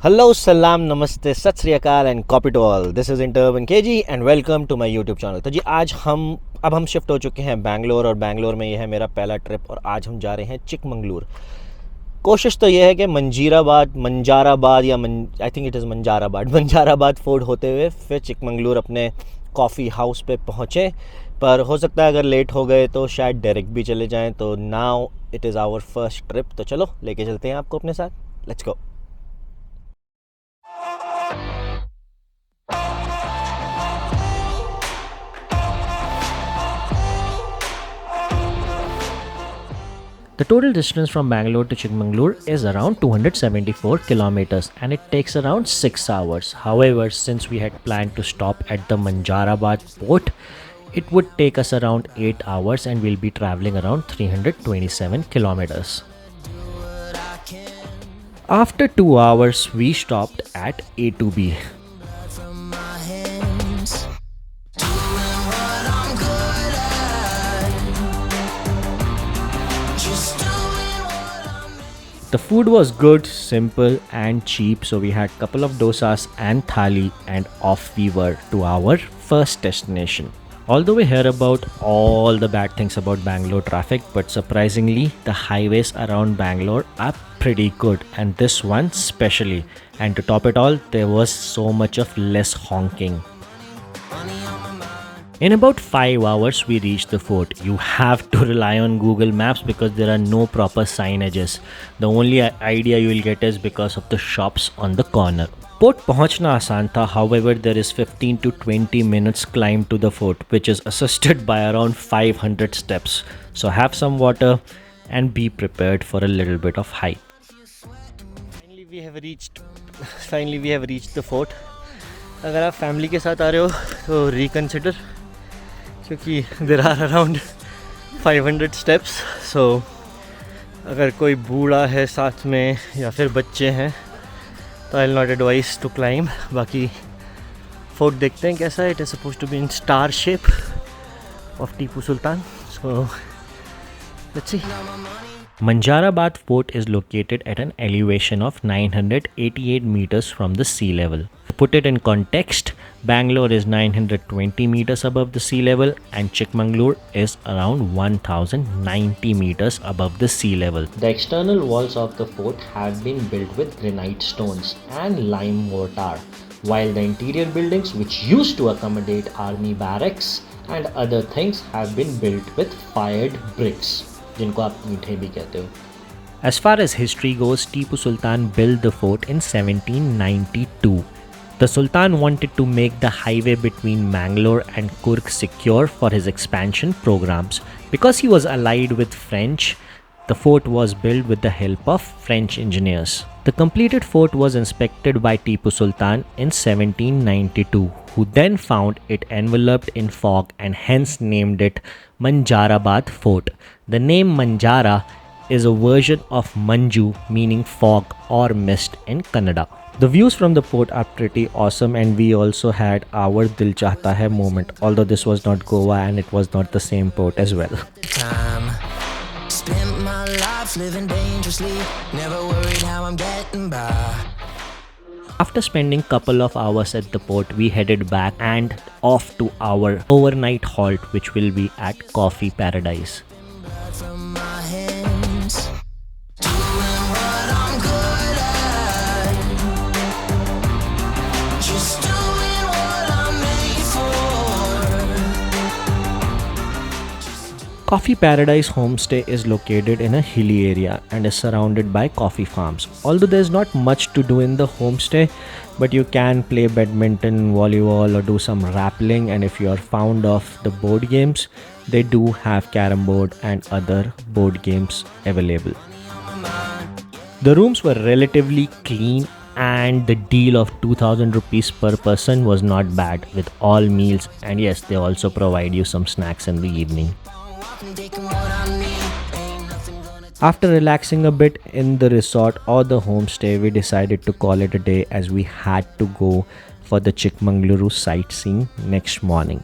Hello, salam, namaste, sat sri akal and copy to all. This is Interurban KG and welcome to my YouTube channel. तो जी आज हम shift हो चुके हैं बैंगलोर और बैंगलोर में ये है मेरा पहला ट्रिप और आज हम जा रहे हैं चिकमंगलूर. कोशिश तो ये है कि मंजाराबाद या I think it is Manjarabad fort होते हुए फिर चिकमंगलूर अपने कॉफ़ी हाउस पे पहुँचे, पर हो सकता है अगर लेट हो गए तो शायद डायरेक्ट भी चले जाएं. तो now it is our first trip, तो चलो लेके चलते हैं आपको अपने साथ. Let's go. The total distance from Bangalore to Chikmagalur is around 274 kilometers and it takes around 6 hours. However, since we had planned to stop at the Manjarabad Fort, it would take us around 8 hours and we'll be traveling around 327 kilometers. After 2 hours, we stopped at A to B. The food was good, simple and cheap, so we had couple of dosas and thali and off we were to our first destination. Although we hear about all the bad things about Bangalore traffic, but surprisingly the highways around Bangalore are pretty good, and this one especially. And to top it all, there was so much of less honking. In about 5 hours we reached the fort. You have to rely on Google Maps because there are no proper signages. The only idea you will get is because of the shops on the corner. Fort पहुंचना आसान था, however there is 15 to 20 minutes climb to the fort, which is assisted by around 500 steps. So have some water and be prepared for a little bit of hike. Finally we have reached the fort. अगर आप family के साथ आ रहे हो तो reconsider, क्योंकि there are around 500 steps. सो अगर कोई बूढ़ा है साथ में या फिर बच्चे हैं तो I will not advise to climb. बाकी फोर्ट देखते हैं कैसा है. It is suppose to be in star shape of Tipu Sultan. So let's see. Manjarabad Fort is located at an elevation of 988 meters from the sea level. To put it in context, Bangalore is 920 meters above the sea level and Chikmagalur is around 1090 meters above the sea level. The external walls of the fort have been built with granite stones and lime mortar, while the interior buildings, which used to accommodate army barracks and other things, have been built with fired bricks, जिनको आप मीठे भी कहते हो. As far as history goes, Tipu Sultan built the fort in 1792. The Sultan wanted to make the highway between Mangalore and Kurg secure for his expansion programs. Because he was allied with French, the fort was built with the help of French engineers. The completed fort was inspected by Tipu Sultan in 1792, who then found it enveloped in fog and hence named it Manjarabad Fort. The name Manjara is a version of Manju, meaning fog or mist in Kannada. The views from the fort are pretty awesome, and we also had our Dil Chahta Hai moment, although this was not Goa and it was not the same port as well. Spent my life living dangerously, never worried how I'm getting by. After spending couple of hours at the port, we headed back and off to our overnight halt, which will be at Coffe Paradise. Coffe Paradise homestay is located in a hilly area and is surrounded by coffee farms. Although there's not much to do in the homestay, but you can play badminton, volleyball or do some rappelling, and if you are fond of the board games, they do have carom board and other board games available. The rooms were relatively clean and the deal of 2000 rupees per person was not bad with all meals, and yes, they also provide you some snacks in the evening. After relaxing a bit in the resort or the homestay, we decided to call it a day as we had to go for the Chikmagaluru sightseeing next morning.